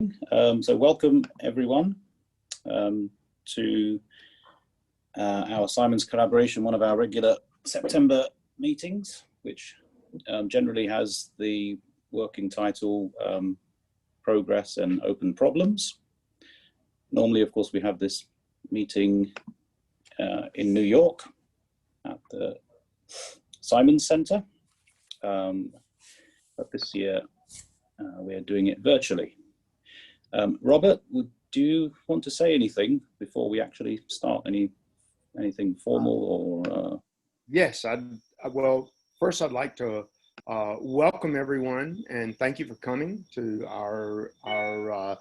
meeting. So welcome everyone to our Simon's Collaboration, one of our regular September meetings, which generally has the working title Progress and Open Problems. Normally, of course, we have this meeting in New York at the Simons Center, but this year we are doing it virtually. Robert, would you want to say anything before we actually start? Anything formal or? Yes, well, first I'd like to welcome everyone and thank you for coming to our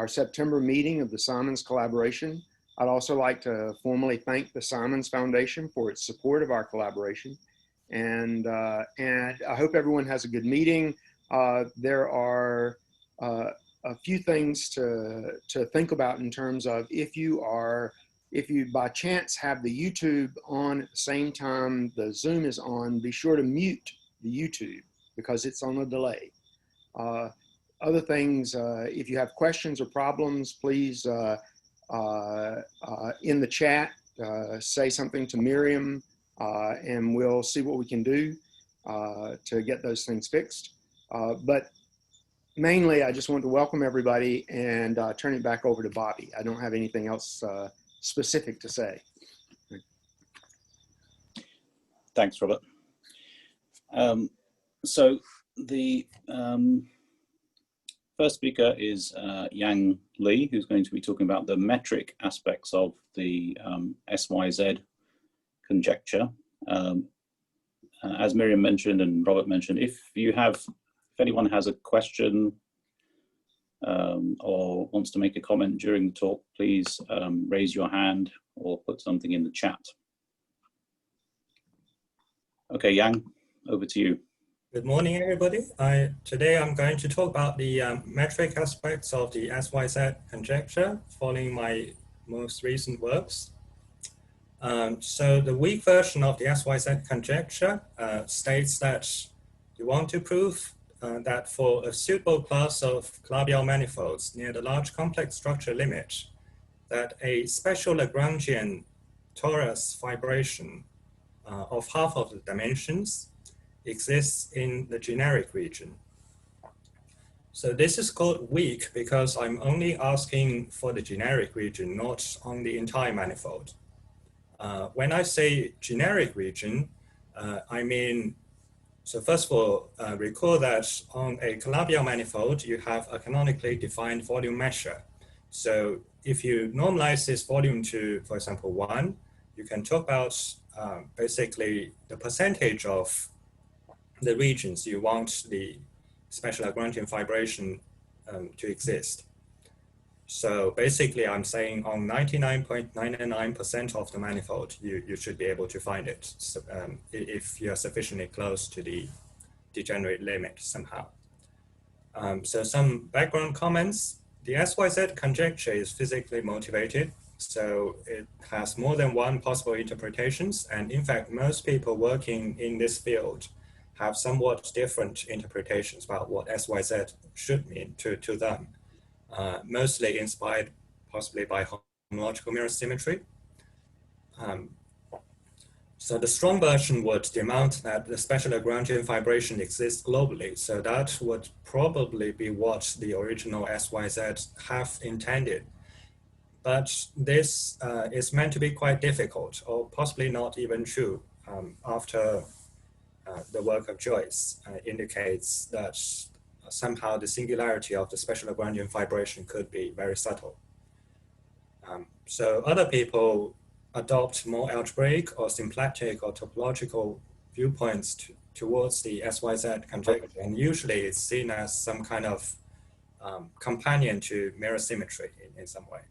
September meeting of the Simons Collaboration. I'd also like to formally thank the Simons Foundation for its support of our collaboration. And I hope everyone has a good meeting. There are a few things to think about in terms of if you by chance have the YouTube on at the same time the Zoom is on, be sure to mute the YouTube because it's on a delay. Other things, if you have questions or problems, please in the chat say something to Miriam and we'll see what we can do to get those things fixed. But mainly, I just want to welcome everybody and turn it back over to Bobby. I don't have anything else specific to say. Thanks, Robert. So the first speaker is Yang Li, who's going to be talking about the metric aspects of the SYZ conjecture. As Miriam mentioned and Robert mentioned, if anyone has a question or wants to make a comment during the talk, please raise your hand or put something in the chat. Okay, Yang, over to you. Good morning, everybody. Today I'm going to talk about the metric aspects of the SYZ conjecture following my most recent works. So the weak version of the SYZ conjecture states that you want to prove that for a suitable class of Calabi-Yau manifolds near the large complex structure limit, that a special Lagrangian torus fibration of half of the dimensions exists in the generic region. So this is called weak because I'm only asking for the generic region, not on the entire manifold. When I say generic region, I mean, so first of all, recall that on a Calabi-Yau manifold, you have a canonically defined volume measure. So if you normalize this volume to, for example, 1, you can talk about basically the percentage of the regions you want the special Lagrangian fibration to exist. So basically, I'm saying on 99.99% of the manifold, you should be able to find it so, if you're sufficiently close to the degenerate limit somehow. So some background comments. The SYZ conjecture is physically motivated, so it has more than one possible interpretations. And in fact, most people working in this field have somewhat different interpretations about what SYZ should mean to them. Mostly inspired possibly by homological mirror symmetry. So the strong version would demand that the special Lagrangian fibration exists globally. So that would probably be what the original SYZ have intended. But this is meant to be quite difficult or possibly not even true after the work of Joyce indicates that somehow the singularity of the special Lagrangian fibration could be very subtle. So other people adopt more algebraic or symplectic or topological viewpoints towards the SYZ conjecture, and usually it's seen as some kind of companion to mirror symmetry in some way.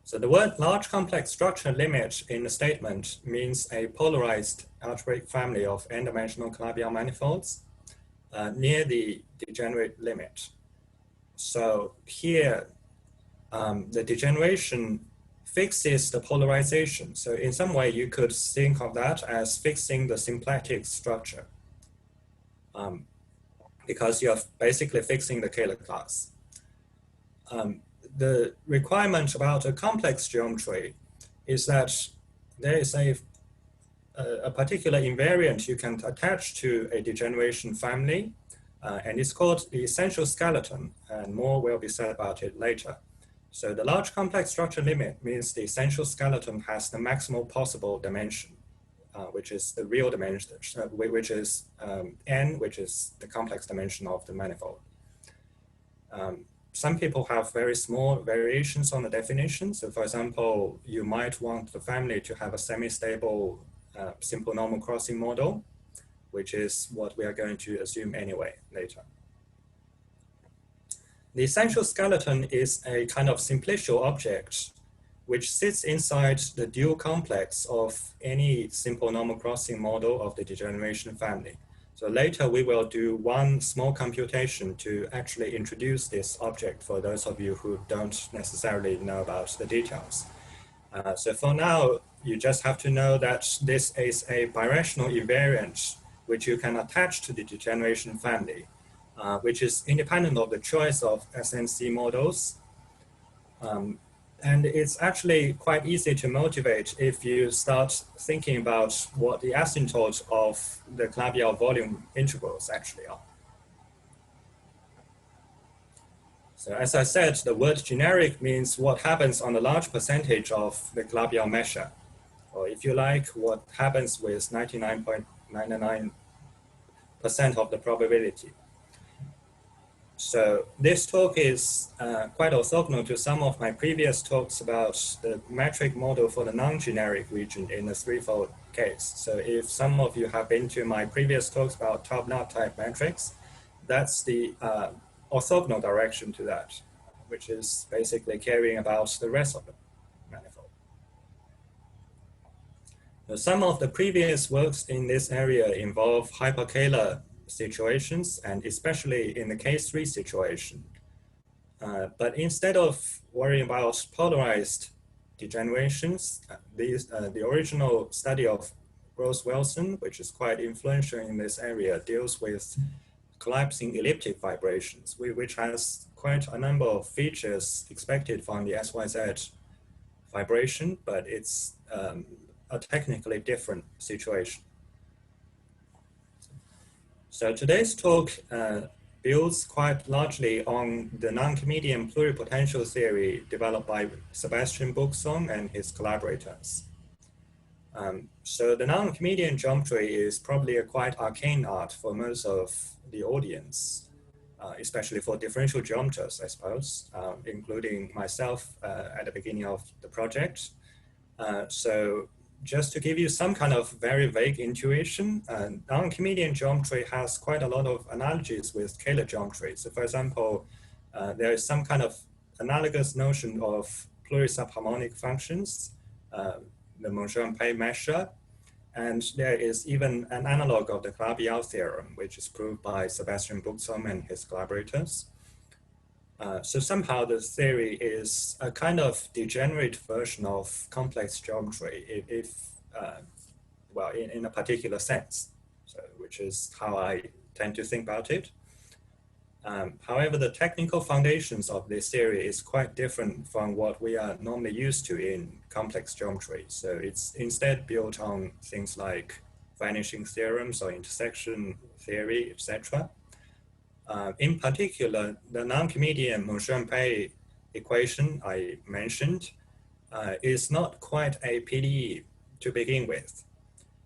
So the word large complex structure limit in the statement means a polarized algebraic family of n-dimensional Calabi-Yau manifolds near the degenerate limit. So here, the degeneration fixes the polarization. So in some way, you could think of that as fixing the symplectic structure. because you're basically fixing the Kähler class. The requirement about a complex geometry is that there is a particular invariant you can attach to a degeneration family, and it's called the essential skeleton, and more will be said about it later. So the large complex structure limit means the essential skeleton has the maximal possible dimension, which is the real dimension, which is n, which is the complex dimension of the manifold. Some people have very small variations on the definition. So for example, you might want the family to have a semi-stable simple normal crossing model, which is what we are going to assume anyway later. The essential skeleton is a kind of simplicial object which sits inside the dual complex of any simple normal crossing model of the degeneration family. So later we will do one small computation to actually introduce this object for those of you who don't necessarily know about the details. So for now, you just have to know that this is a birational invariant which you can attach to the degeneration family, which is independent of the choice of SNC models. And it's actually quite easy to motivate if you start thinking about what the asymptote of the Calabi-Yau volume integrals actually are. So as I said, the word generic means what happens on a large percentage of the Calabi-Yau measure, or if you like, what happens with 99.99% of the probability. So this talk is quite orthogonal to some of my previous talks about the metric model for the non-generic region in a threefold case. So if some of you have been to my previous talks about top-knot type metrics, that's the orthogonal direction to that, which is basically caring about the rest of the manifold. Now, some of the previous works in this area involve hyperkähler situations, and especially in the case 3 situation. But instead of worrying about polarized degenerations, the original study of Gross-Wilson, which is quite influential in this area, deals with collapsing elliptic vibrations, which has quite a number of features expected from the SYZ vibration, but it's a technically different situation. So today's talk builds quite largely on the non-Archimedean pluripotential theory developed by Sebastian Buxom and his collaborators. So the non-Archimedean geometry is probably a quite arcane art for most of the audience, especially for differential geometers, I suppose, including myself at the beginning of the project. So just to give you some kind of very vague intuition, non-Archimedean geometry has quite a lot of analogies with Kähler geometry. So for example, there is some kind of analogous notion of plurisubharmonic functions, the Monge-Ampère measure, and there is even an analog of the Calabi-Yau theorem, which is proved by Sebastian Buxom and his collaborators. So somehow the theory is a kind of degenerate version of complex geometry, well, in a particular sense, so, which is how I tend to think about it. However, the technical foundations of this theory is quite different from what we are normally used to in complex geometry. So it's instead built on things like vanishing theorems or intersection theory, etc. In particular, the non-Archimedean Monge-Ampère equation I mentioned is not quite a PDE to begin with,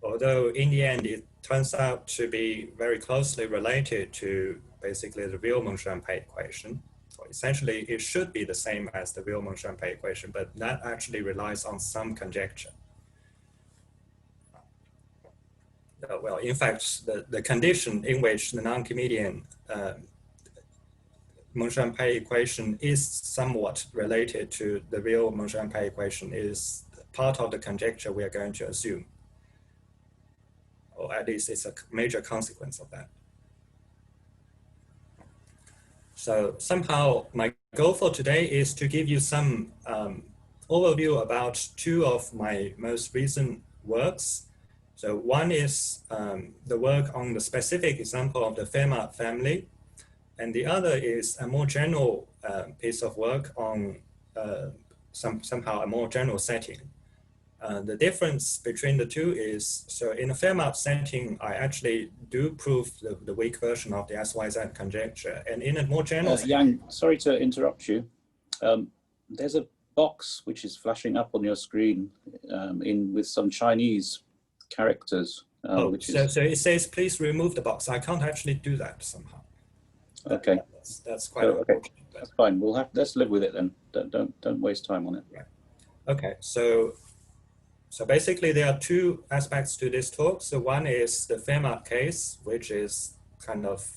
although in the end it turns out to be very closely related to basically the real Monge-Ampère equation. So essentially it should be the same as the real Monge-Ampère equation, but that actually relies on some conjecture. Well, in fact, the condition in which the non-Archimedean Monge-Ampère equation is somewhat related to the real Monge-Ampère equation is part of the conjecture we are going to assume. Or at least it's a major consequence of that. So somehow my goal for today is to give you some overview about two of my most recent works. So one is the work on the specific example of the Fermat family, and the other is a more general piece of work on somehow a more general setting. The difference between the two is, so in a Fermat setting, I actually do prove the weak version of the SYZ conjecture. And in a more general Yang, sorry to interrupt you. There's a box which is flashing up on your screen with some Chinese characters. so it says, please remove the box. I can't actually do that somehow. Okay. That's quite unfortunate. That's fine. Let's live with it then. Don't waste time on it. Right. Okay, so basically there are two aspects to this talk. So one is the Fermat case, which is kind of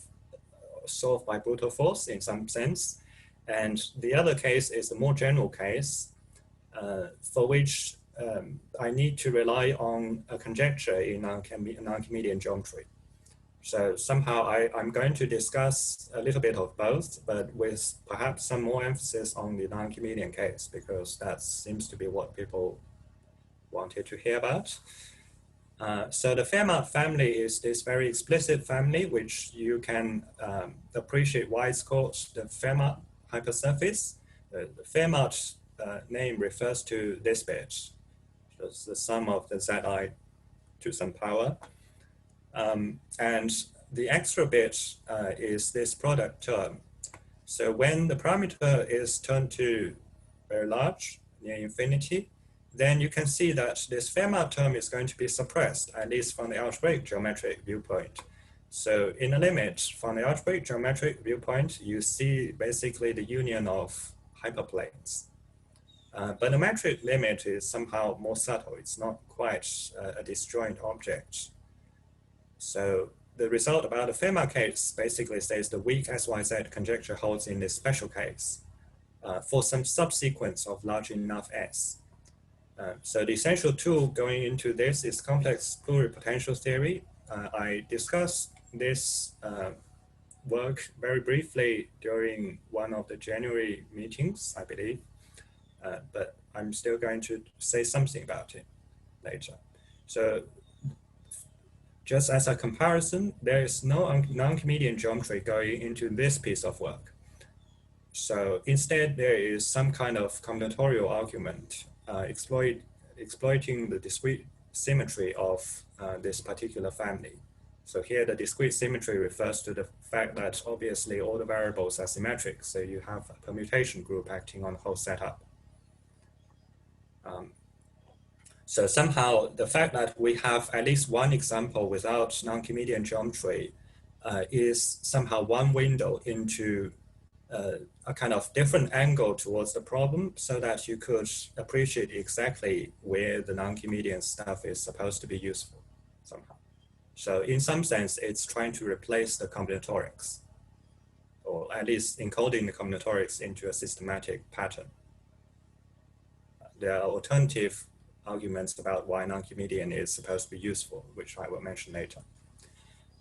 solved by brute force in some sense. And the other case is a more general case for which I need to rely on a conjecture in non-Archimedean geometry. So somehow I'm going to discuss a little bit of both, but with perhaps some more emphasis on the non-Archimedean case, because that seems to be what people wanted to hear about. So the Fermat family is this very explicit family, which you can appreciate why it's called the Fermat hypersurface. The Fermat name refers to this bit, so it's the sum of the Zi to some power. And the extra bit is this product term. So when the parameter is turned to very large, near infinity, then you can see that this Fermat term is going to be suppressed, at least from the algebraic geometric viewpoint. So in a limit, from the algebraic geometric viewpoint, you see basically the union of hyperplanes. But the metric limit is somehow more subtle. It's not quite a disjoint object. So the result about the Fermat case basically says the weak SYZ conjecture holds in this special case for some subsequence of large enough S. So the essential tool going into this is complex pluripotential theory. I discussed this work very briefly during one of the January meetings, I believe, but I'm still going to say something about it later. So just as a comparison, there is no non-Archimedean geometry going into this piece of work. So instead, there is some kind of combinatorial argument exploiting the discrete symmetry of this particular family. So here, the discrete symmetry refers to the fact that obviously all the variables are symmetric. So you have a permutation group acting on the whole setup. So somehow the fact that we have at least one example without non-Archimedean geometry is somehow one window into a kind of different angle towards the problem, so that you could appreciate exactly where the non-Archimedean stuff is supposed to be useful somehow. So in some sense, it's trying to replace the combinatorics, or at least encoding the combinatorics into a systematic pattern. There are alternative arguments about why non-Archimedean is supposed to be useful, which I will mention later.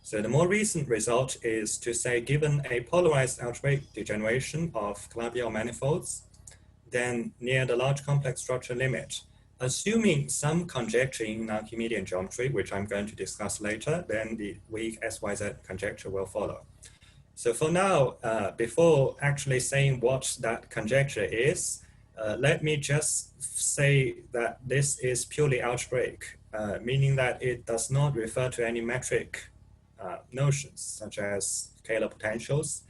So the more recent result is to say, given a polarized algebraic degeneration of Calabi-Yau manifolds, then near the large complex structure limit, assuming some conjecture in non-Archimedean geometry, which I'm going to discuss later, then the weak SYZ conjecture will follow. So for now, before actually saying what that conjecture is, let me just say that this is purely algebraic, meaning that it does not refer to any metric notions, such as scalar potentials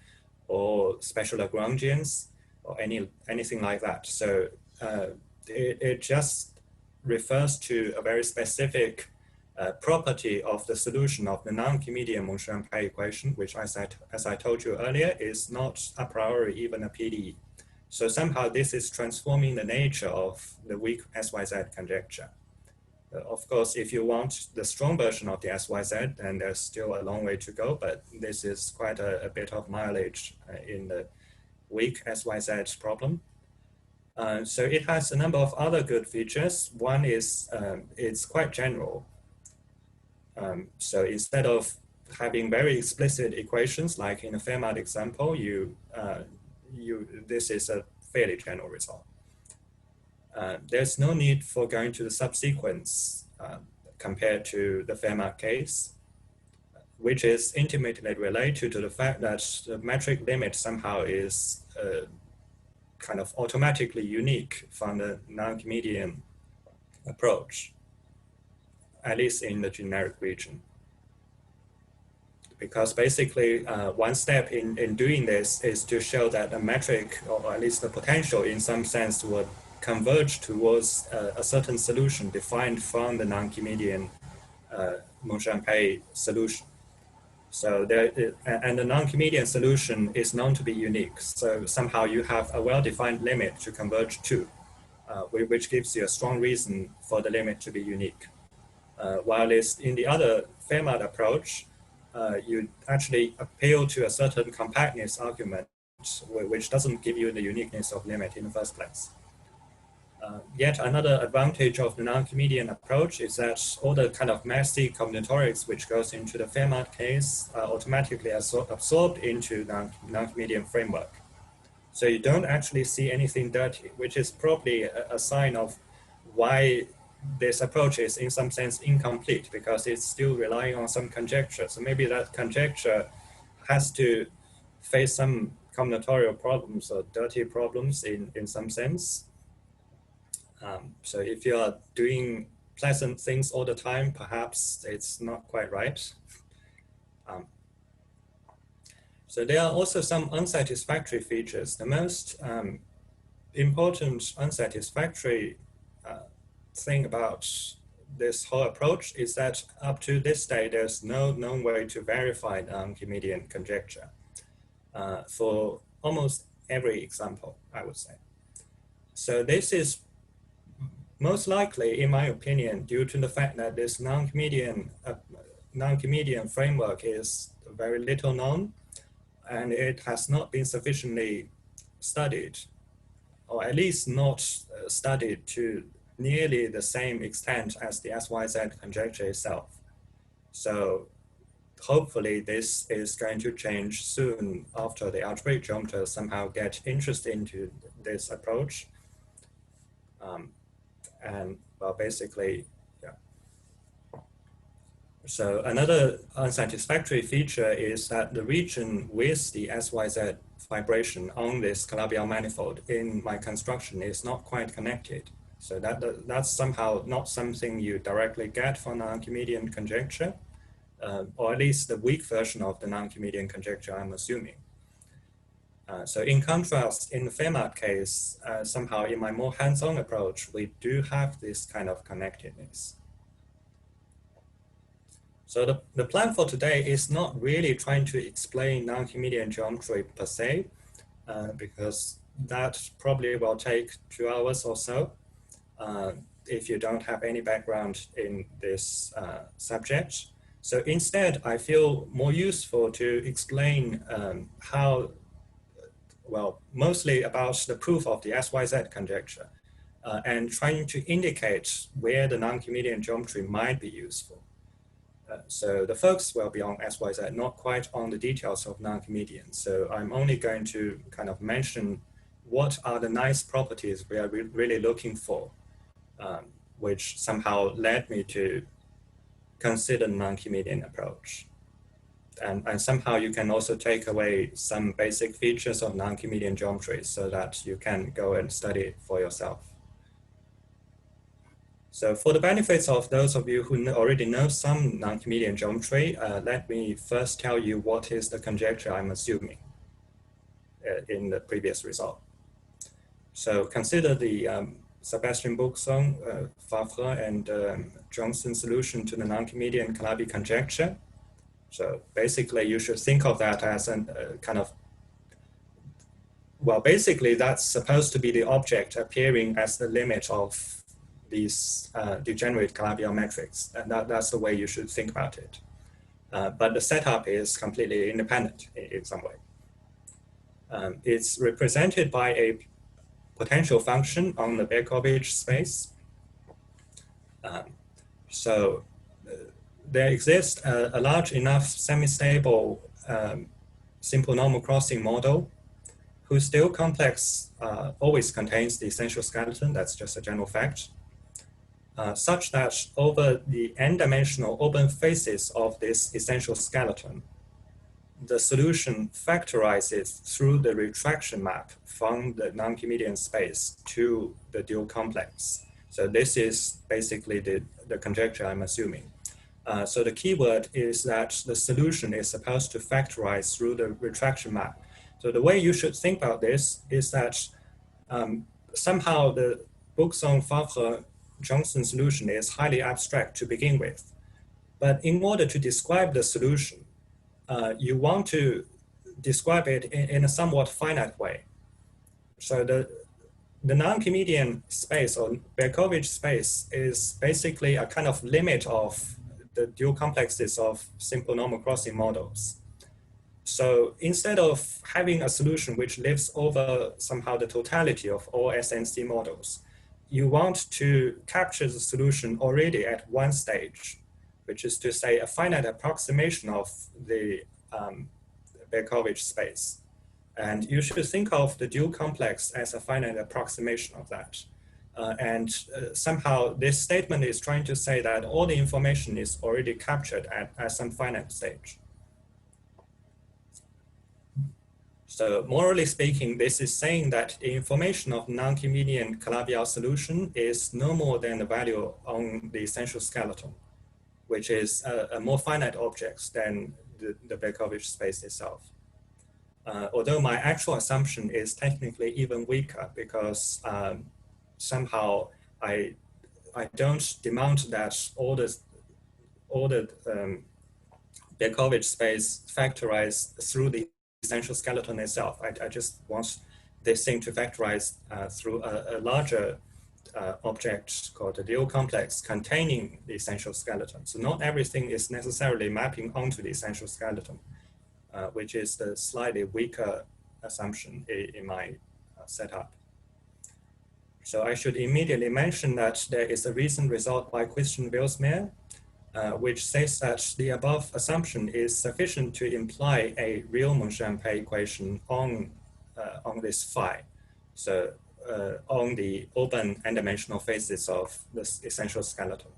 or special Lagrangians or anything like that. So it just refers to a very specific property of the solution of the non-Archimedean Monge-Ampère equation, which, as I told you earlier, is not a priori even a PDE. So somehow this is transforming the nature of the weak SYZ conjecture. Of course, if you want the strong version of the SYZ, then there's still a long way to go, but this is quite a bit of mileage in the weak SYZ problem. So it has a number of other good features. One is it's quite general. So instead of having very explicit equations, like in a Fermat example, this is a fairly general result. There's no need for going to the subsequence compared to the Fermat case, which is intimately related to the fact that the metric limit somehow is kind of automatically unique from the non-Archimedean approach, at least in the generic region. Because basically one step in doing this is to show that the metric, or at least the potential in some sense, would converge towards a certain solution defined from the non-Archimedean Monchampay solution. So and the non-Archimedean solution is known to be unique. So somehow you have a well-defined limit to converge to, which gives you a strong reason for the limit to be unique. While it's in the other Fermat approach, you actually appeal to a certain compactness argument, which doesn't give you the uniqueness of limit in the first place. Yet another advantage of the non-Archimedean approach is that all the kind of messy combinatorics which goes into the Fermat case are automatically absorbed into the non-Archimedean framework. So you don't actually see anything dirty, which is probably a sign of why this approach is in some sense incomplete, because it's still relying on some conjecture. So maybe that conjecture has to face some combinatorial problems or dirty problems in some sense. So if you are doing pleasant things all the time, perhaps it's not quite right. So there are also some unsatisfactory features. The most important unsatisfactory thing about this whole approach is that up to this day, there's no known way to verify the Archimedean conjecture for almost every example, I would say. So this is most likely, in my opinion, due to the fact that this non-Archimedean framework is very little known, and it has not been sufficiently studied, or at least not studied to nearly the same extent as the SYZ conjecture itself. So hopefully this is going to change soon after the algebraic geometers somehow get interested into this approach. And well, basically, yeah. So another unsatisfactory feature is that the region with the SYZ vibration on this Calabi-Yau manifold in my construction is not quite connected. So that's somehow not something you directly get from the Archimedean conjecture, or at least the weak version of the non-Archimedean conjecture, I'm assuming. So in contrast, in the Fermat case, somehow in my more hands-on approach, we do have this kind of connectedness. So the plan for today is not really trying to explain non-Archimedean geometry per se, because that probably will take 2 hours or so if you don't have any background in this subject. So instead, I feel more useful to explain how, well, mostly about the proof of the SYZ conjecture and trying to indicate where the non-Archimedean geometry might be useful. So the focus will be on SYZ, not quite on the details of non-Archimedean. So I'm only going to kind of mention what are the nice properties we are really looking for, which somehow led me to consider the non-Archimedean approach. And somehow you can also take away some basic features of non-Archimedean geometry so that you can go and study it for yourself. So for the benefits of those of you who already know some non-Archimedean geometry, let me first tell you what is the conjecture I'm assuming in the previous result. So consider the Sebastian Buxton, Favre, and Johnson solution to the non-Archimedean Calabi conjecture. So basically, you should think of that as a kind of, well, basically that's supposed to be the object appearing as the limit of these degenerate Calabi-Yau metrics. And that's the way you should think about it. But the setup is completely independent in some way. It's represented by a potential function on the Berkovich space. There exists a large enough semi-stable simple normal crossing model whose still complex always contains the essential skeleton. That's just a general fact. such that over the n-dimensional open faces of this essential skeleton, the solution factorizes through the retraction map from the non-Archimedean space to the dual complex. So this is basically the conjecture I'm assuming. So the keyword is that the solution is supposed to factorize through the retraction map. So the way you should think about this is that somehow the Bookson-Favre-Johnson solution is highly abstract to begin with. But in order to describe the solution, you want to describe it in a somewhat finite way. So the non-Archimedean space or Berkovich space is basically a kind of limit of the dual complexes of simple normal crossing models. So instead of having a solution which lives over somehow the totality of all SNC models, you want to capture the solution already at one stage, which is to say a finite approximation of the Berkovich space. And you should think of the dual complex as a finite approximation of that. Somehow this statement is trying to say that all the information is already captured at some finite stage. So morally speaking, this is saying that the information of non-Archimedean Calabi-Yau solution is no more than the value on the essential skeleton, which is a more finite object than the Berkovich space itself. Although my actual assumption is technically even weaker because somehow I don't demand that all the Berkovich space factorize through the essential skeleton itself. I just want this thing to factorize through a larger object called the dual complex containing the essential skeleton. So not everything is necessarily mapping onto the essential skeleton, which is the slightly weaker assumption in my setup. So I should immediately mention that there is a recent result by Christian Wilsmere, which says that the above assumption is sufficient to imply a real Monchampé equation on this phi. So on the open n-dimensional faces of this essential skeleton.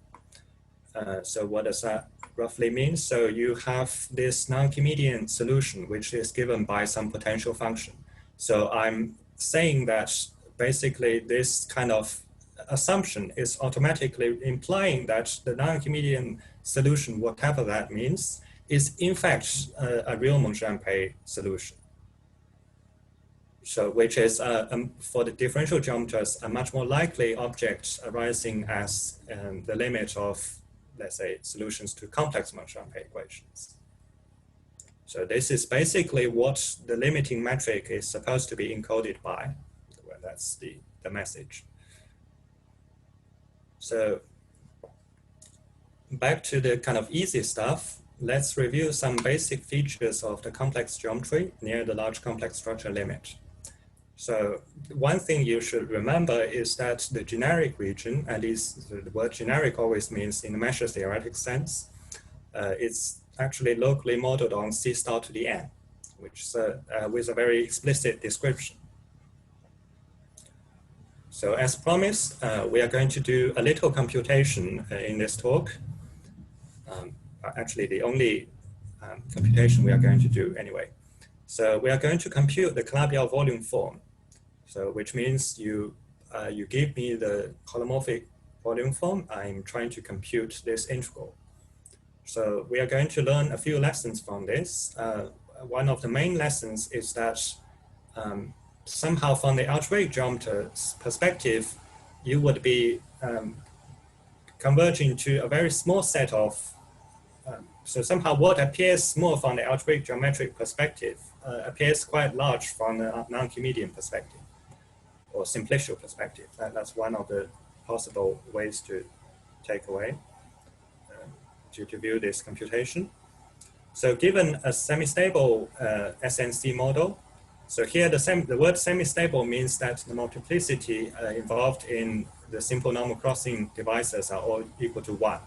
So what does that roughly mean? So you have this non-Archimedean solution, which is given by some potential function. So I'm saying that basically this kind of assumption is automatically implying that the non-Archimedean solution, whatever that means, is in fact a real Monchampé solution. So which is, for the differential geometers, a much more likely object arising as the limit of, let's say, solutions to complex Monchampé equations. So this is basically what the limiting metric is supposed to be encoded by. Well, that's the message. So back to the kind of easy stuff, let's review some basic features of the complex geometry near the large complex structure limit. So one thing you should remember is that the generic region, at least the word generic always means in the measure theoretic sense, it's actually locally modeled on C star to the n, which is with a very explicit description. So as promised, we are going to do a little computation in this talk. Actually, the only computation we are going to do anyway. So we are going to compute the Calabi-Yau volume form. So which means you give me the holomorphic volume form. I'm trying to compute this integral. So we are going to learn a few lessons from this. One of the main lessons is that somehow from the algebraic geometer's perspective, you would be converging to a very small set of, so somehow what appears small from the algebraic geometric perspective appears quite large from the non-Archimedean perspective or simplicial perspective. That's one of the possible ways to take away, to view this computation. So given a semi-stable SNC model, so here the word semi-stable means that the multiplicity involved in the simple normal crossing devices are all equal to 1.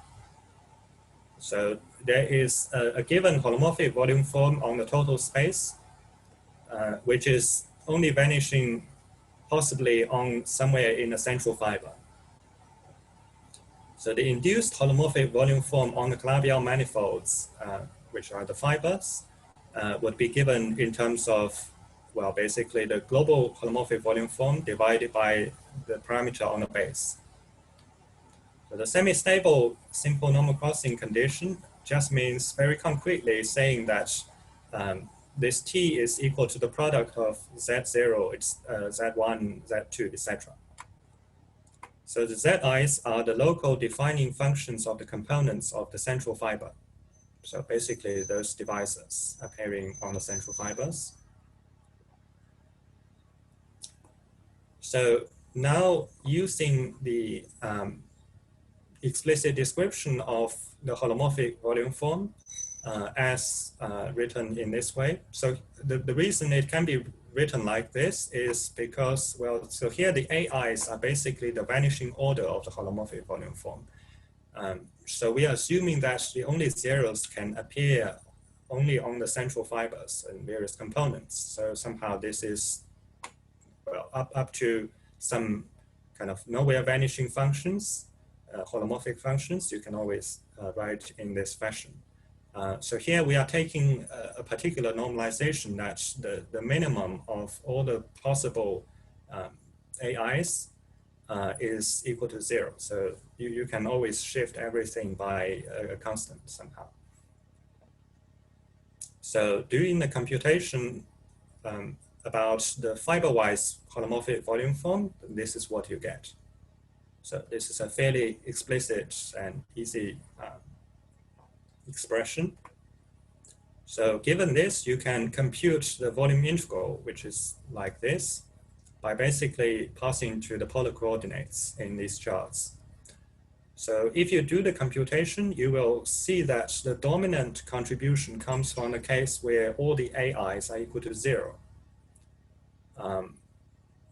So there is a given holomorphic volume form on the total space, which is only vanishing possibly on somewhere in a central fiber. So the induced holomorphic volume form on the Calabi-Yau manifolds, which are the fibers, would be given in terms of, well, basically the global holomorphic volume form divided by the parameter on the base. So the semi-stable simple normal crossing condition just means very concretely saying that this T is equal to the product of Z0, it's Z1, Z2, etc. So the Zi's are the local defining functions of the components of the central fiber. So basically those devices appearing on the central fibers. So now using the explicit description of the holomorphic volume form as written in this way. So the reason it can be written like this is because, well, so here the AIs are basically the vanishing order of the holomorphic volume form. So we are assuming that the only zeros can appear only on the central fibers and various components. So somehow this is, well, up to some kind of nowhere vanishing functions, holomorphic functions, you can always write in this fashion. So here we are taking a particular normalization that the minimum of all the possible AIs is equal to 0. So you can always shift everything by a constant somehow. So doing the computation about the fiber-wise holomorphic volume form, this is what you get. So this is a fairly explicit and easy expression. So given this, you can compute the volume integral, which is like this, by basically passing to the polar coordinates in these charts. So if you do the computation, you will see that the dominant contribution comes from the case where all the AIs are equal to 0.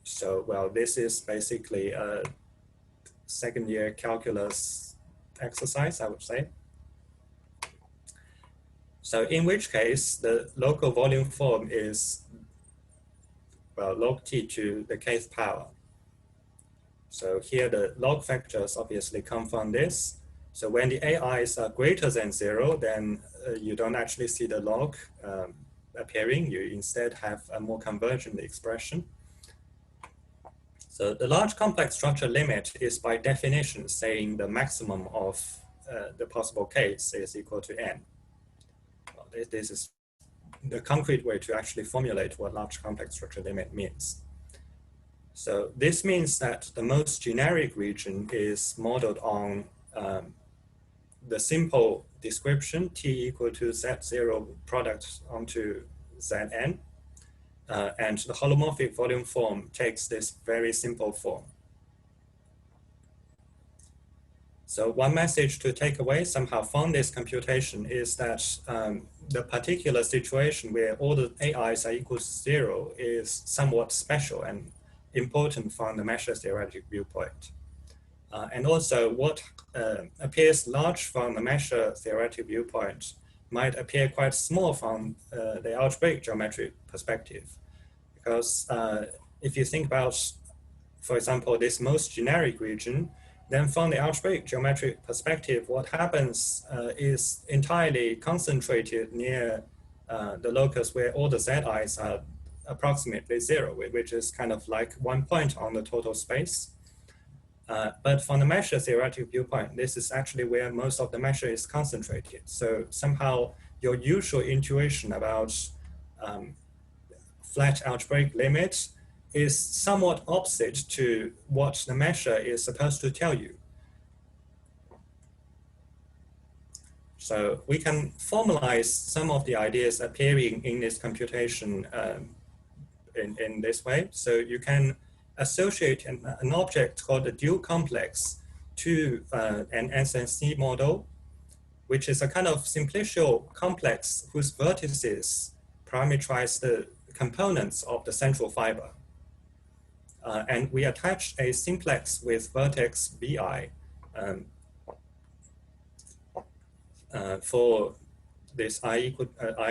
So, well, this is basically a second-year calculus exercise, I would say. So in which case, the local volume form is, well, log T to the kth power. So here the log factors obviously come from this. So when the AIs are greater than 0, then you don't actually see the log appearing. You instead have a more convergent expression. So the large complex structure limit is by definition saying the maximum of the possible case is equal to n. Well, this is the concrete way to actually formulate what large complex structure limit means. So this means that the most generic region is modeled on the simple description T equal to Z0 product onto Zn. And the holomorphic volume form takes this very simple form. So one message to take away somehow from this computation is that the particular situation where all the AIs are equal to 0 is somewhat special and important from the measure theoretic viewpoint. And also what appears large from the measure theoretic viewpoint might appear quite small from the algebraic geometric perspective. Because if you think about, for example, this most generic region, then from the algebraic geometric perspective, what happens is entirely concentrated near the locus where all the Zi's are approximately 0, which is kind of like one point on the total space. But from the measure theoretic viewpoint, this is actually where most of the measure is concentrated. So somehow your usual intuition about flat algebraic limit is somewhat opposite to what the measure is supposed to tell you. So we can formalize some of the ideas appearing in this computation in this way. So you can associate an object called the dual complex to an SNC model, which is a kind of simplicial complex whose vertices parameterize the components of the central fiber. And we attach a simplex with vertex bi for this I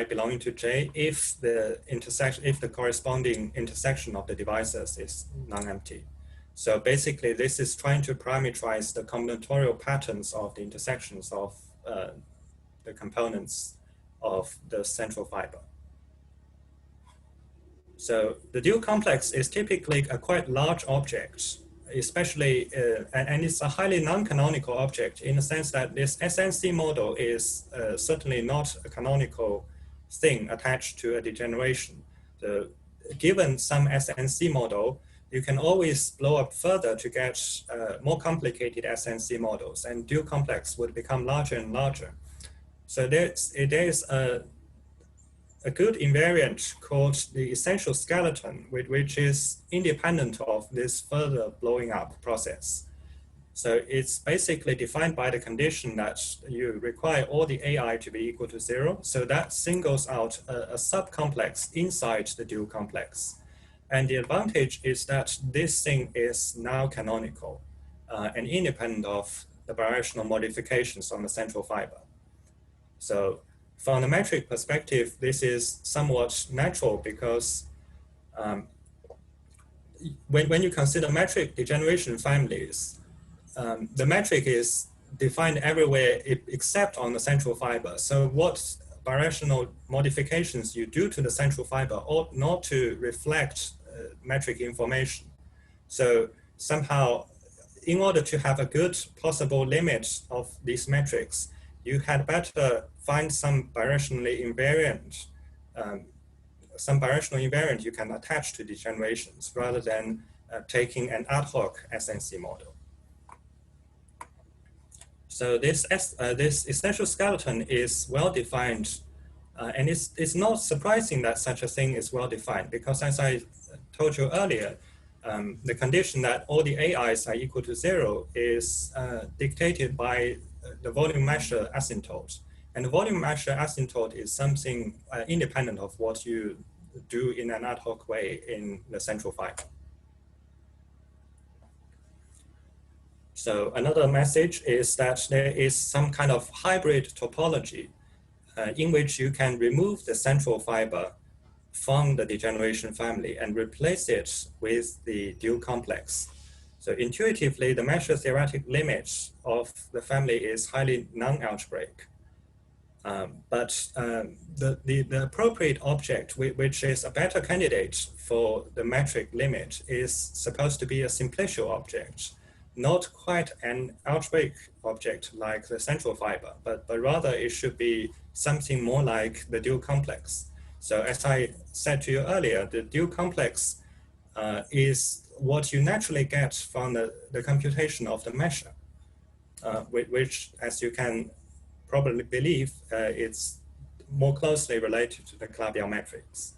belonging to J if the corresponding intersection of the devices is non-empty. So basically, this is trying to parameterize the combinatorial patterns of the intersections of the components of the central fiber. So the dual complex is typically a quite large object, especially, and it's a highly non-canonical object in the sense that this SNC model is certainly not a canonical thing attached to a degeneration. Given some SNC model, you can always blow up further to get more complicated SNC models, and dual complex would become larger and larger. So there's a good invariant called the essential skeleton, which is independent of this further blowing up process. So it's basically defined by the condition that you require all the AI to be equal to 0. So that singles out a subcomplex inside the dual complex. And the advantage is that this thing is now canonical and independent of the birational modifications on the central fiber. So from the metric perspective, this is somewhat natural because when you consider metric degeneration families, the metric is defined everywhere except on the central fiber. So what birational modifications you do to the central fiber ought not to reflect metric information. So somehow, in order to have a good possible limit of these metrics, you had better find some birationally invariant, you can attach to degenerations rather than taking an ad hoc SNC model. So this essential skeleton is well defined, and it's not surprising that such a thing is well defined because, as I told you earlier, the condition that all the AIs are equal to 0 is dictated by the volume measure asymptote. And the volume measure asymptote is something independent of what you do in an ad hoc way in the central fiber. So another message is that there is some kind of hybrid topology in which you can remove the central fiber from the degeneration family and replace it with the dual complex. So intuitively, the measure theoretic limit of the family is highly non-algebraic. But the appropriate object, which is a better candidate for the metric limit, is supposed to be a simplicial object, not quite an algebraic object like the central fiber, but rather it should be something more like the dual complex. So as I said to you earlier, the dual complex is what you naturally get from the computation of the measure, which, as you can probably believe, it's more closely related to the Calabi-Yau matrix.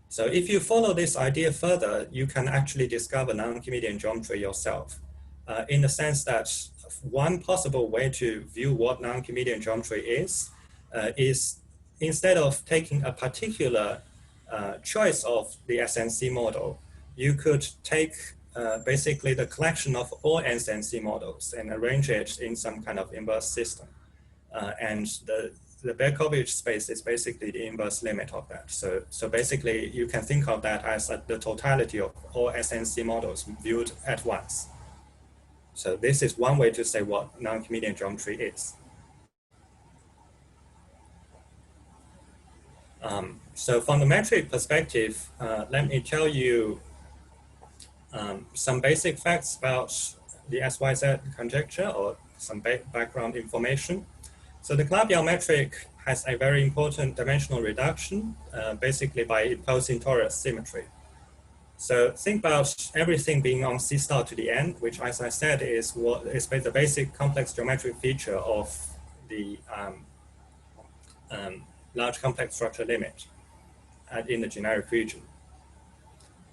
So if you follow this idea further, you can actually discover non-Archimedean geometry yourself, in the sense that one possible way to view what non-Archimedean geometry is instead of taking a particular choice of the SNC model, you could take basically the collection of all SNC models and arrange it in some kind of inverse system. And the Berkovich space is basically the inverse limit of that. So basically, you can think of that as the totality of all SNC models viewed at once. So this is one way to say what non-Archimedean geometry is. So from the metric perspective, let me tell you some basic facts about the SYZ conjecture or some background information. So the Calabi-Yau metric has a very important dimensional reduction, basically by imposing torus symmetry. So think about everything being on C star to the n, which, as I said, is what is the basic complex geometric feature of the large complex structure limit in the generic region.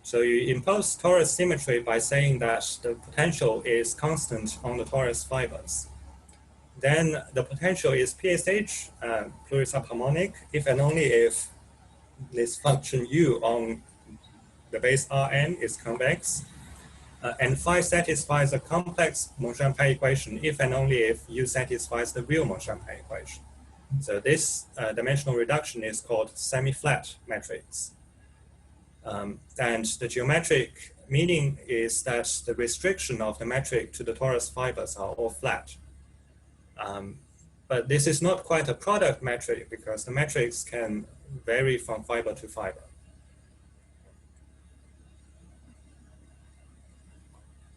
So you impose torus symmetry by saying that the potential is constant on the torus fibers. Then the potential is PSH, plurisubharmonic, if and only if this function U on the base Rn is convex, and phi satisfies a complex Monchampin equation if and only if U satisfies the real Monchampin equation. So this dimensional reduction is called semi-flat matrix. And the geometric meaning is that the restriction of the metric to the torus fibers are all flat. But this is not quite a product metric because the metrics can vary from fiber to fiber.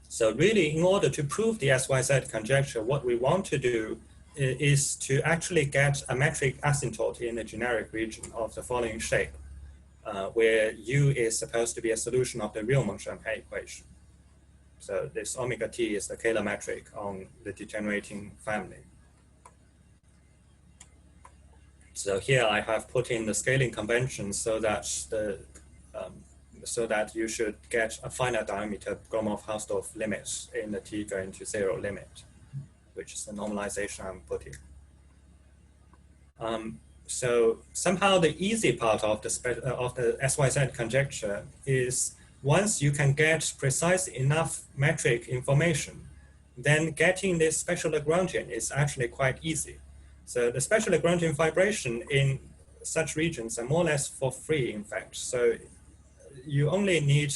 So really, in order to prove the SYZ conjecture, what we want to do is to actually get a metric asymptote in the generic region of the following shape, where U is supposed to be a solution of the Riemann-Champagner equation. So this omega t is the Kähler metric on the degenerating family. So here I have put in the scaling convention so that you should get a finite diameter Gromov-Hausdorff limit in the t going to 0 limit, which is the normalization I'm putting. So somehow the easy part of the SYZ conjecture is once you can get precise enough metric information, then getting this special Lagrangian is actually quite easy. So the special Lagrangian vibration in such regions are more or less for free, in fact. So you only need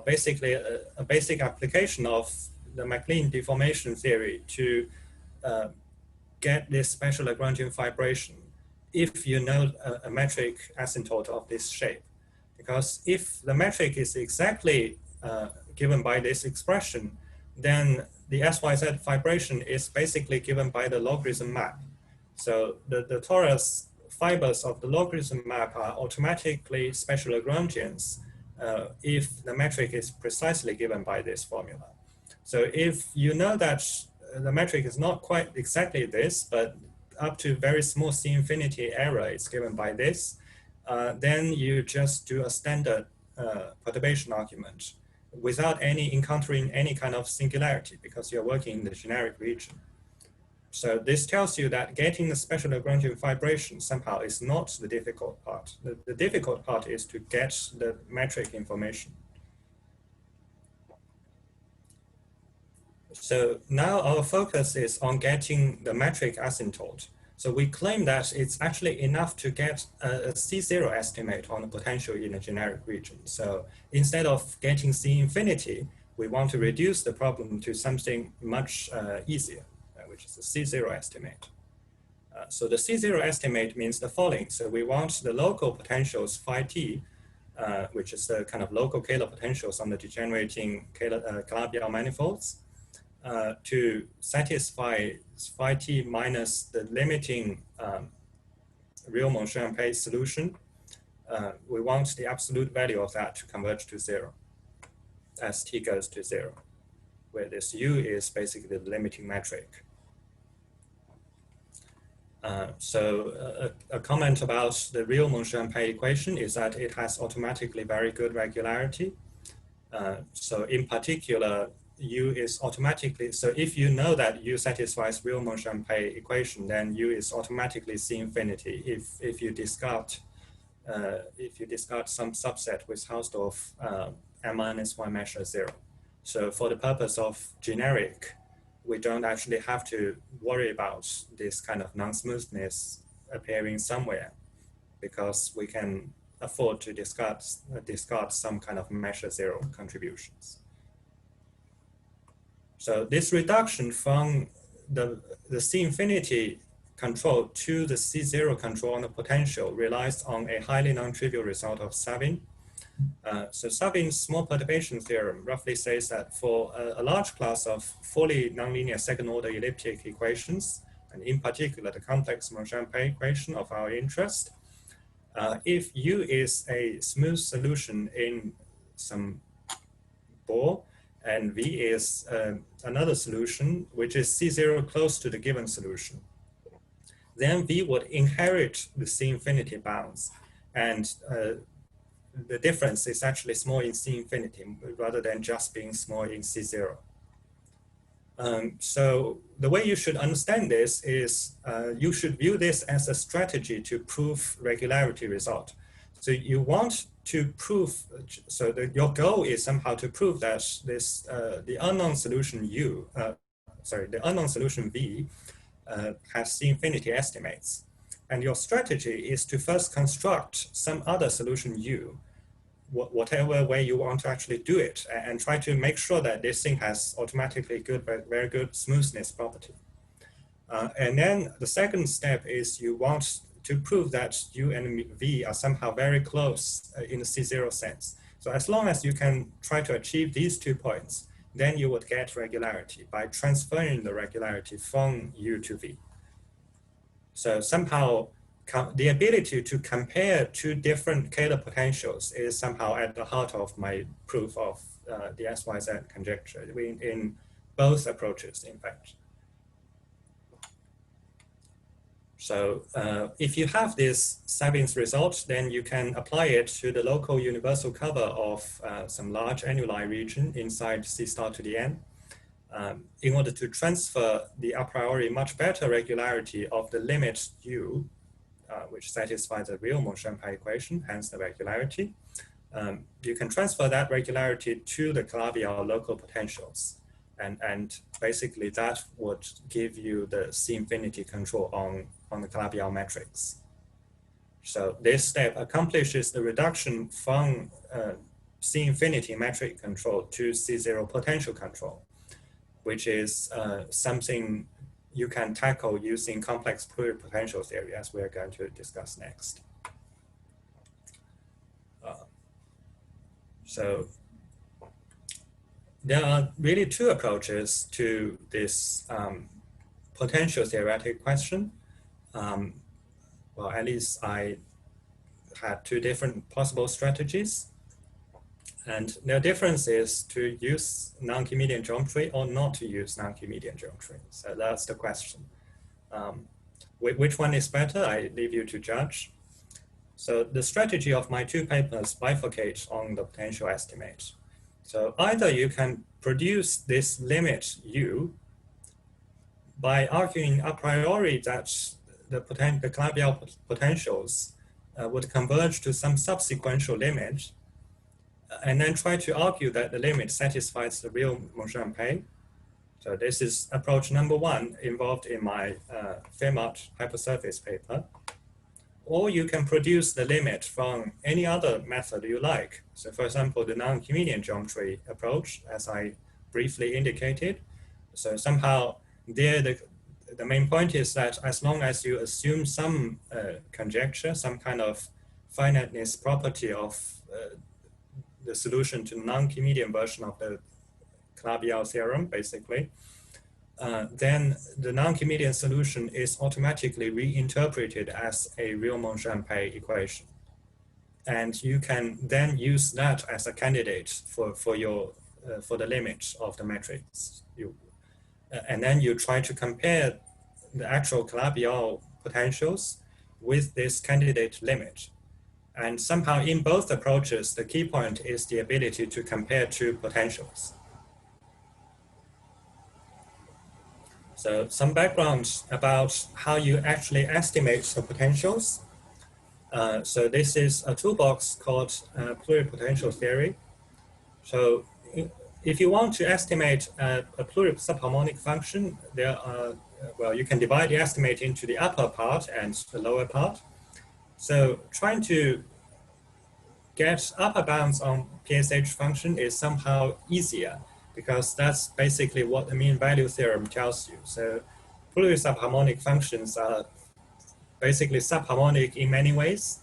basically a basic application of the MacLean deformation theory to get this special Lagrangian vibration if you know a metric asymptote of this shape. Because if the metric is exactly given by this expression, then the SYZ vibration is basically given by the logarithm map. So the torus fibers of the logarithm map are automatically special Lagrangians if the metric is precisely given by this formula. So if you know that the metric is not quite exactly this, but up to very small C infinity error is given by this, then you just do a standard perturbation argument without encountering any kind of singularity because you're working in the generic region. So this tells you that getting the special Lagrangian vibration somehow is not the difficult part. The difficult part is to get the metric information. So now our focus is on getting the metric asymptote. So we claim that it's actually enough to get a C0 estimate on the potential in a generic region. So instead of getting C infinity, we want to reduce the problem to something much easier, which is the C0 estimate. So the C0 estimate means the following. So we want the local potentials phi t, which is the kind of local Kähler potentials on the degenerating Calabi-Yau manifolds, to satisfy phi t minus the limiting Riemann-Champagner solution. We want the absolute value of that to converge to 0 as t goes to 0, where this U is basically the limiting metric. So a comment about the Riemann-Champagner equation is that it has automatically very good regularity. So in particular, U is automatically, so if you know that U satisfies Riemann-Champagner equation, then U is automatically C infinity if you discard some subset with Hausdorff m-1 measure 0. So for the purpose of generic, we don't actually have to worry about this kind of non-smoothness appearing somewhere because we can afford to discard some kind of measure 0 contributions. So this reduction from the C infinity control to the C0 control on the potential relies on a highly non-trivial result of Savin. So Savin's small perturbation theorem roughly says that for a large class of fully nonlinear second order elliptic equations, and in particular the complex Riemann-Champagner equation of our interest, if U is a smooth solution in some ball, and V is another solution, which is C0 close to the given solution, then V would inherit the C infinity bounds. And the difference is actually small in C infinity rather than just being small in C0. So the way you should understand this is you should view this as a strategy to prove regularity result. So you want to prove, so your goal is somehow to prove that this the unknown solution the unknown solution V has C infinity estimates. And your strategy is to first construct some other solution U, whatever way you want to actually do it, and try to make sure that this thing has automatically good, very good smoothness property. And then the second step is you want to prove that U and V are somehow very close in the C0 sense. So as long as you can try to achieve these 2 points, then you would get regularity by transferring the regularity from U to V. So somehow the ability to compare 2 different Kähler potentials is somehow at the heart of my proof of the SYZ conjecture in both approaches, in fact. So if you have this Sabin's result, then you can apply it to the local universal cover of some large annuli region inside C star to the n in order to transfer the a priori much better regularity of the limit U, which satisfies the real Monchampay equation, hence the regularity. You can transfer that regularity to the Calabi-Yau local potentials. And basically that would give you the C infinity control on the Calabi-Yau matrix. So this step accomplishes the reduction from C infinity metric control to C0 potential control, which is something you can tackle using complex pluripotential theory, as we're going to discuss next. So there are really 2 approaches to this potential theoretic question. Well, at least I had 2 different possible strategies. And the difference is to use non-Archimedean geometry or not to use non-Archimedean geometry. So that's the question. Which one is better? I leave you to judge. So the strategy of my 2 papers bifurcates on the potential estimate. So either you can produce this limit U by arguing a priori that the Calabi-Yau potentials would converge to some subsequential limit, and then try to argue that the limit satisfies the real Monchampay. So this is approach number 1 involved in my Fermat hypersurface paper. Or you can produce the limit from any other method you like. So for example, the non-Archimedean geometry approach, as I briefly indicated. So somehow there the main point is that as long as you assume some conjecture, some kind of finiteness property of the solution to non-Archimedean version of the Calabi-Yau theorem, basically, then the non-Archimedean solution is automatically reinterpreted as a real Monchampay equation. And you can then use that as a candidate for the limit of the matrix. And then you try to compare the actual Calabi-Yau potentials with this candidate limit. And somehow in both approaches, the key point is the ability to compare 2 potentials. So some background about how you actually estimate the potentials. So this is a toolbox called pluripotential theory. So if you want to estimate a pluribsubharmonic function, there are, well, you can divide the estimate into the upper part and the lower part. So trying to get upper bounds on PSH function is somehow easier, because that's basically what the mean value theorem tells you. So pluribsubharmonic functions are basically subharmonic in many ways.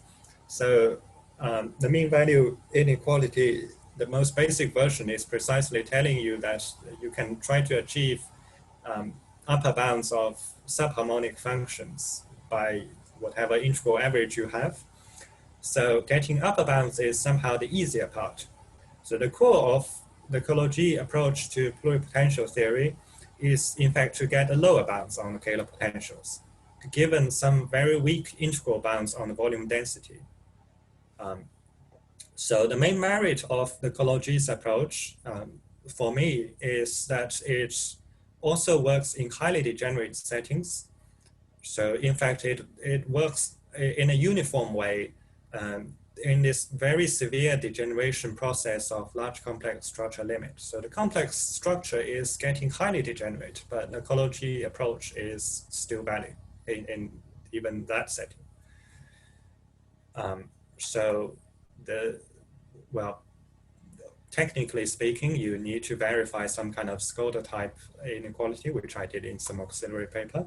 So the mean value inequality, the most basic version, is precisely telling you that you can try to achieve upper bounds of subharmonic functions by whatever integral average you have. So getting upper bounds is somehow the easier part. So the core of the Cology approach to pluripotential theory is in fact to get a lower bounds on the Kähler potentials, given some very weak integral bounds on the volume density. So the main merit of the Cology's approach for me is that it also works in highly degenerate settings. So in fact, it works in a uniform way in this very severe degeneration process of large complex structure limit. So the complex structure is getting highly degenerate, but the Cology approach is still valid in even that setting. So technically speaking, you need to verify some kind of Skoda type inequality, which I did in some auxiliary paper.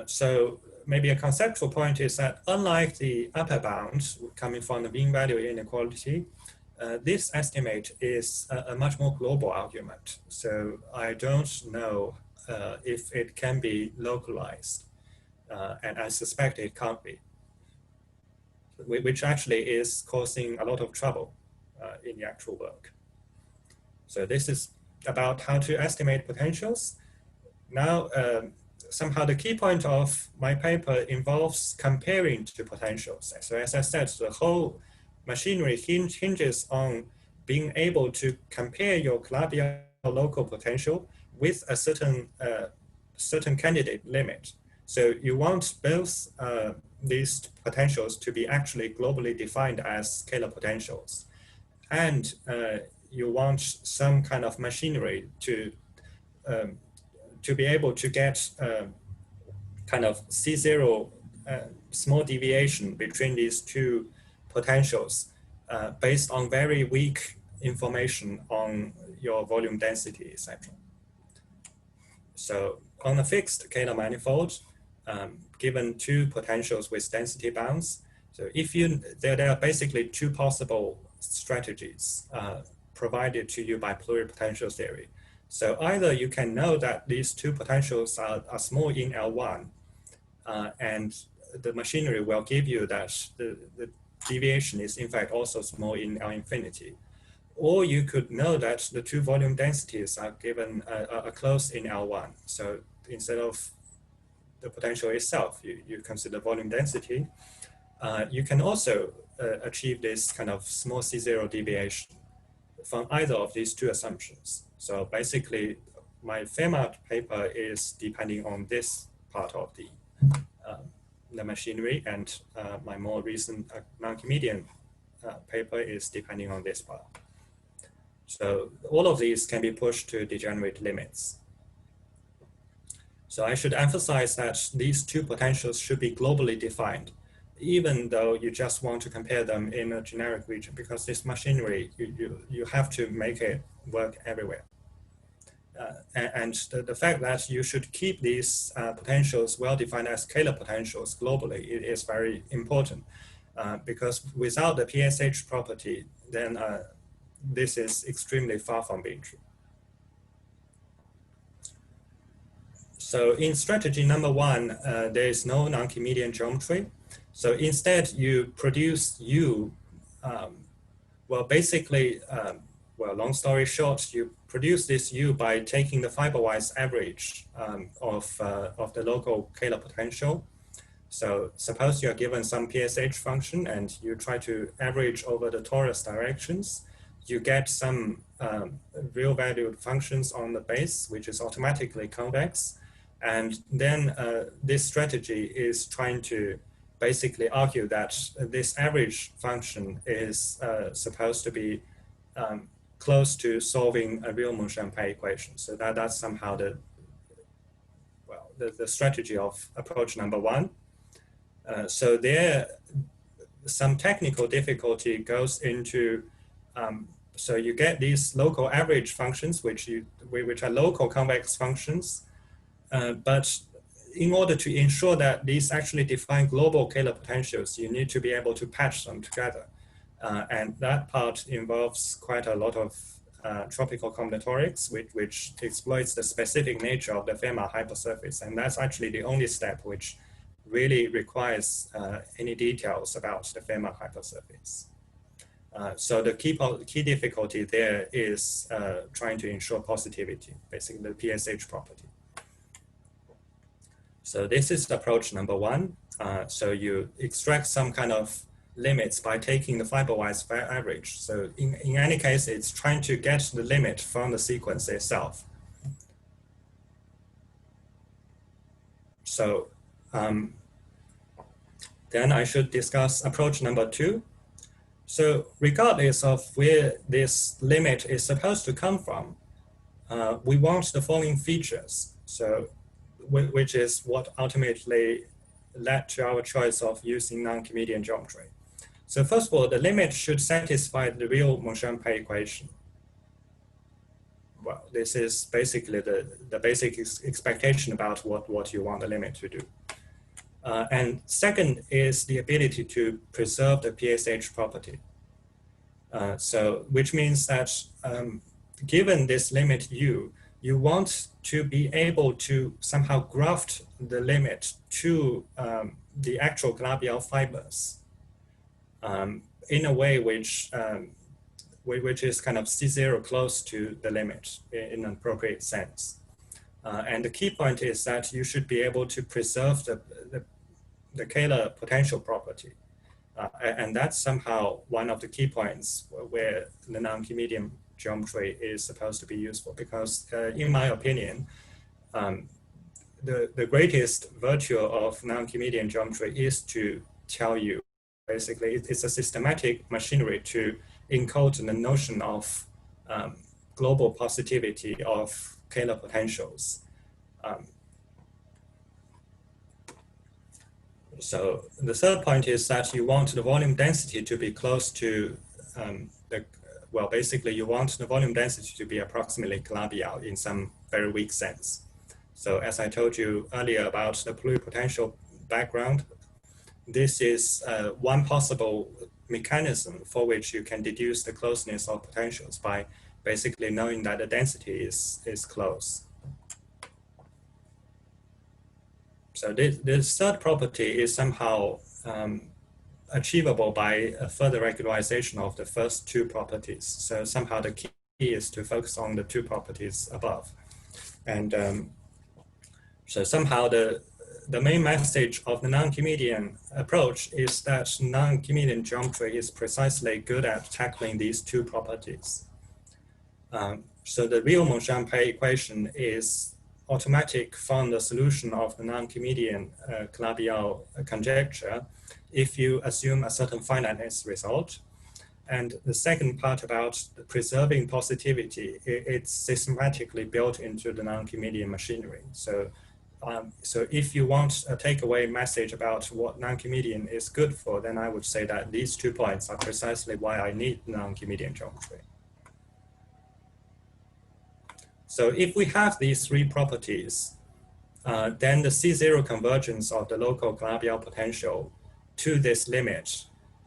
So maybe a conceptual point is that unlike the upper bound coming from the mean value inequality, this estimate is a much more global argument. So I don't know if it can be localized, and I suspect it can't be, which actually is causing a lot of trouble in the actual work. So this is about how to estimate potentials. Now, somehow the key point of my paper involves comparing two potentials. So as I said, the whole machinery hinges on being able to compare your Calabi-Yau local potential with a certain candidate limit. So you want both these potentials to be actually globally defined as scalar potentials. And you want some kind of machinery to be able to get kind of C0 small deviation between these two potentials based on very weak information on your volume density, etc. So on a fixed Kähler manifold, given two potentials with density bounds, so if there are basically two possible strategies provided to you by pluripotential theory. So either you can know that these two potentials are small in L1, and the machinery will give you that the deviation is in fact also small in L infinity. Or you could know that the two volume densities are given are close in L1. So instead of the potential itself, you consider volume density. You can also achieve this kind of small C0 deviation from either of these two assumptions. So basically, my Fermat paper is depending on this part of the machinery, and my more recent non-Archimedean paper is depending on this part. So all of these can be pushed to degenerate limits. So I should emphasize that these two potentials should be globally defined, even though you just want to compare them in a generic region, because this machinery, you have to make it work everywhere. And the fact that you should keep these potentials well defined as scalar potentials globally, it is very important, because without the PSH property, then this is extremely far from being true. So in strategy number one, there is no non-Archimedean geometry. So instead, you produce U. Well, basically, long story short, you produce this U by taking the fiber-wise average of the local Kähler potential. So suppose you are given some PSH function and you try to average over the torus directions. You get some real valued functions on the base, which is automatically convex. And then this strategy is trying to basically argue that this average function is supposed to be close to solving a real Monchampin equation. So that's somehow the strategy of approach number one. So there, some technical difficulty goes into, so you get these local average functions, which are local convex functions, but in order to ensure that these actually define global Kähler potentials, you need to be able to patch them together. And that part involves quite a lot of tropical combinatorics, which exploits the specific nature of the Fermat hypersurface. And that's actually the only step which really requires any details about the Fermat hypersurface. So the key difficulty there is trying to ensure positivity, basically the PSH property. So this is approach number one. So you extract some kind of limits by taking the fiber-wise average. So in any case, it's trying to get the limit from the sequence itself. So then I should discuss approach number two. So regardless of where this limit is supposed to come from, we want the following features. So which is what ultimately led to our choice of using non-Archimedean geometry. So first of all, the limit should satisfy the real Monge-Ampère equation. Well, this is basically the basic expectation about what you want the limit to do. And second is the ability to preserve the PSH property. So which means that given this limit U, you want to be able to somehow graft the limit to the actual Calabi-Yau fibers in a way which is kind of C0 close to the limit in an appropriate sense. And the key point is that you should be able to preserve the Kähler potential property. And that's somehow one of the key points where the non-Archimedean geometry is supposed to be useful, because in my opinion, the greatest virtue of non-Archimedean geometry is to tell you, basically, it's a systematic machinery to encode the notion of global positivity of Kähler potentials. So the third point is that you want the volume density to be close to well, basically you want the volume density to be approximately Calabi-Yau in some very weak sense. So as I told you earlier about the pluripotential background, this is one possible mechanism for which you can deduce the closeness of potentials by basically knowing that the density is close. So this third property is somehow achievable by a further regularization of the first two properties. So somehow the key is to focus on the two properties above. And so somehow the main message of the non-Archimedean approach is that non-Archimedean geometry is precisely good at tackling these two properties. So the real Monge-Ampère equation is automatic from the solution of the non-Archimedean Calabi-Yau conjecture if you assume a certain finiteness result. And the second part about the preserving positivity, it's systematically built into the non-Archimedean machinery. So, so if you want a takeaway message about what non-Archimedean is good for, then I would say that these 2 points are precisely why I need non-Archimedean geometry. So if we have these 3 properties, then the C0 convergence of the local Calabi-Yau potential to this limit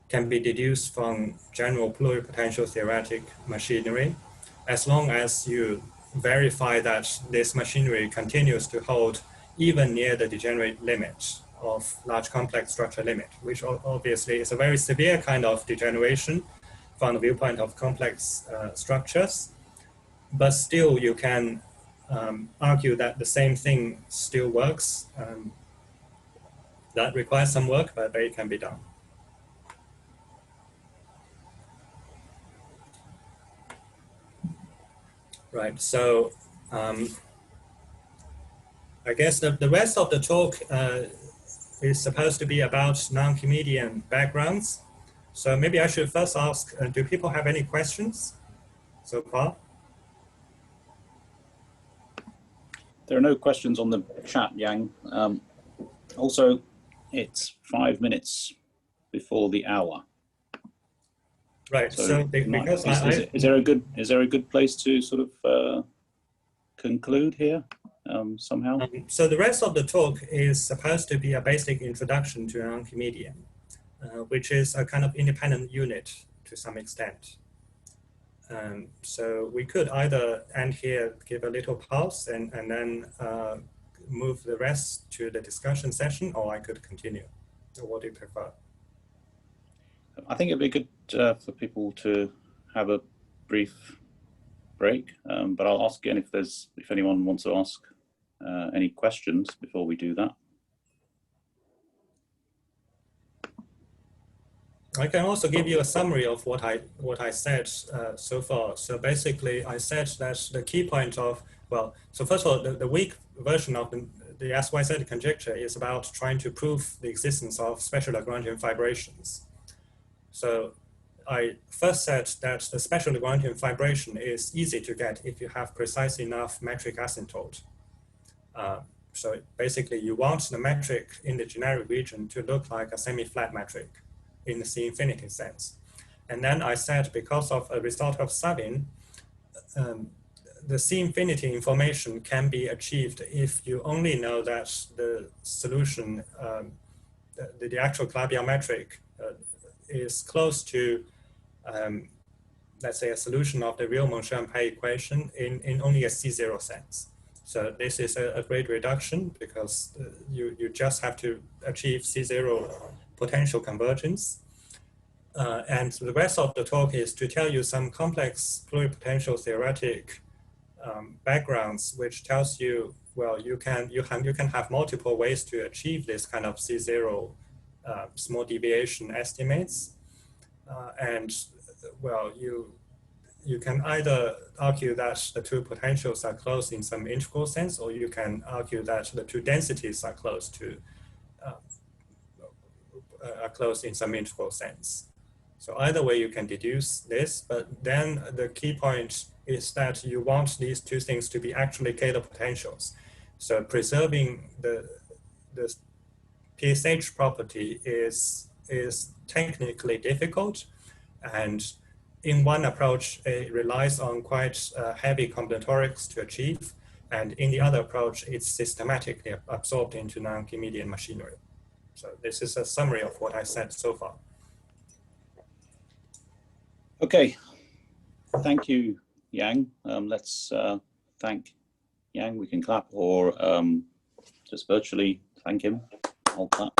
can be deduced from general pluripotential theoretic machinery, as long as you verify that this machinery continues to hold even near the degenerate limit of large complex structure limit, which obviously is a very severe kind of degeneration from the viewpoint of complex structures. But still you can argue that the same thing still works. That requires some work, but it can be done. Right, so I guess the rest of the talk is supposed to be about non-Archimedean backgrounds. So maybe I should first ask, do people have any questions so far? There are no questions on the chat, Yang. Also, it's 5 minutes before the hour. Right. So because is there a good place to sort of conclude here somehow? So the rest of the talk is supposed to be a basic introduction to non-Archimedean, which is a kind of independent unit to some extent. So we could either end here, give a little pause, and then move the rest to the discussion session, or I could continue. So what do you prefer? I think it'd be good for people to have a brief break, but I'll ask again if anyone wants to ask any questions before we do that. I can also give you a summary of what I said so far. So basically, I said that the key point of, well, so first of all, the weak version of the SYZ conjecture is about trying to prove the existence of special Lagrangian fibrations. So I first said that the special Lagrangian fibration is easy to get if you have precise enough metric asymptote. So basically, you want the metric in the generic region to look like a semi-flat metric in the C-infinity sense. And then I said, because of a result of Sabin, the C-infinity information can be achieved if you only know that the solution, the actual Calabi-Yau metric is close to, let's say, a solution of the Riemann-Champay equation in only a C0 sense. So this is a great reduction because you just have to achieve C0 potential convergence. And the rest of the talk is to tell you some complex pluripotential theoretic backgrounds, which tells you, well, you can have multiple ways to achieve this kind of C0 small deviation estimates. And well, you can either argue that the two potentials are close in some integral sense, or you can argue that the two densities are close in some integral sense. So either way you can deduce this, but then the key point is that you want these two things to be actually Kähler potentials. So preserving the PSH property is technically difficult, and in one approach it relies on quite heavy combinatorics to achieve, and in the other approach it's systematically absorbed into non-Archimedean machinery. So this is a summary of what I said so far. Okay, thank you, Yang. Let's thank Yang. We can clap, or just virtually thank him. I'll clap.